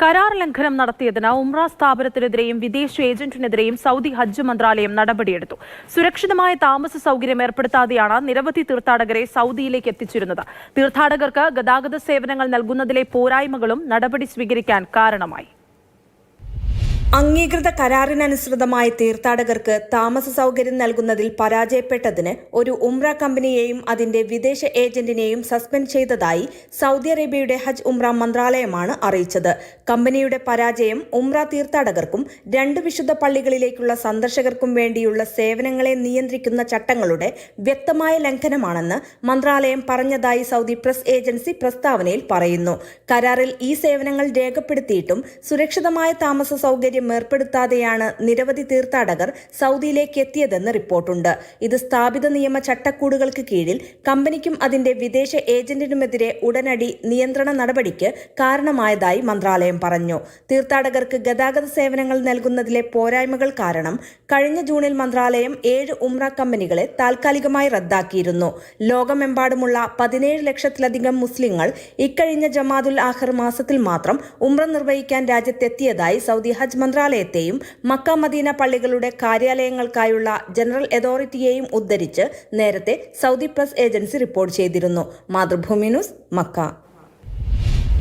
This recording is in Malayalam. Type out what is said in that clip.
കരാർ ലംഘനം നടത്തിയതിന് ഉംറ സ്ഥാപനത്തിനെതിരെയും വിദേശ ഏജന്റിനെതിരെയും സൗദി ഹജ്ജ് മന്ത്രാലയം നടപടിയെടുത്തു. സുരക്ഷിതമായ താമസ സൗകര്യം ഏർപ്പെടുത്താതെയാണ് നിരവധി തീർത്ഥാടകരെ സൗദിയിലേക്ക് എത്തിച്ചിരുന്നത്. തീർത്ഥാടകർക്ക് ഗതാഗത സേവനങ്ങൾ നൽകുന്നതിലെ പോരായ്മകളും നടപടി സ്വീകരിക്കാൻ കാരണമായി. അംഗീകൃത കരാറിനനുസൃതമായി തീർത്ഥാടകർക്ക് താമസ സൗകര്യം നൽകുന്നതിൽ പരാജയപ്പെട്ടതിന് ഒരു ഉംറ കമ്പനിയെയും അതിന്റെ വിദേശ ഏജന്റിനെയും സസ്പെൻഡ് ചെയ്തതായി സൗദി അറേബ്യയുടെ ഹജ്ജ് ഉംറ മന്ത്രാലയമാണ് അറിയിച്ചത്. കമ്പനിയുടെ പരാജയം ഉംറ തീർത്ഥാടകർക്കും 2 വിശുദ്ധ പള്ളികളിലേക്കുള്ള സന്ദർശകർക്കും വേണ്ടിയുള്ള സേവനങ്ങളെ നിയന്ത്രിക്കുന്ന ചട്ടങ്ങളുടെ വ്യക്തമായ ലംഘനമാണെന്ന് മന്ത്രാലയം പറഞ്ഞതായി സൗദി പ്രസ് ഏജൻസി പ്രസ്താവനയിൽ പറയുന്നു. കരാറിൽ ഈ സേവനങ്ങൾ രേഖപ്പെടുത്തിയിട്ടും സുരക്ഷിതമായ താമസ സൗകര്യം ഏർപ്പെടുത്താതെയാണ് നിരവധി തീർത്ഥാടകർ സൗദിയിലേക്ക് എത്തിയതെന്ന് റിപ്പോർട്ടുണ്ട്. ഇത് സ്ഥാപിത നിയമ ചട്ടക്കൂടുകൾക്ക് കീഴിൽ കമ്പനിക്കും അതിന്റെ വിദേശ ഏജന്റിനുമെതിരെ ഉടനടി നിയന്ത്രണ നടപടിക്ക് കാരണമായതായി മന്ത്രാലയം പറഞ്ഞു. തീർത്ഥാടകർക്ക് ഗതാഗത സേവനങ്ങൾ നൽകുന്നതിലെ പോരായ്മകൾ കാരണം കഴിഞ്ഞ ജൂണിൽ മന്ത്രാലയം 7 ഉംറ കമ്പനികളെ താൽക്കാലികമായി റദ്ദാക്കിയിരുന്നു. ലോകമെമ്പാടുമുള്ള 17 ലക്ഷത്തിലധികം മുസ്ലിങ്ങൾ ഇക്കഴിഞ്ഞ ജമാദുൽ ആഖിർ മാസത്തിൽ മാത്രം ഉംറ നിർവഹിക്കാൻ രാജ്യത്തെത്തിയതായി സൗദി ഹജ്ജ് മന്ത്രാലയത്തെയും മക്ക മദീന പള്ളികളുടെ കാര്യാലയങ്ങൾക്കായുള്ള ജനറൽ അതോറിറ്റിയെയും ഉദ്ധരിച്ച് നേരത്തെ സൗദി പ്രസ് ഏജൻസി റിപ്പോർട്ട് ചെയ്തിരുന്നു. Mathrubhumi news, Mecca.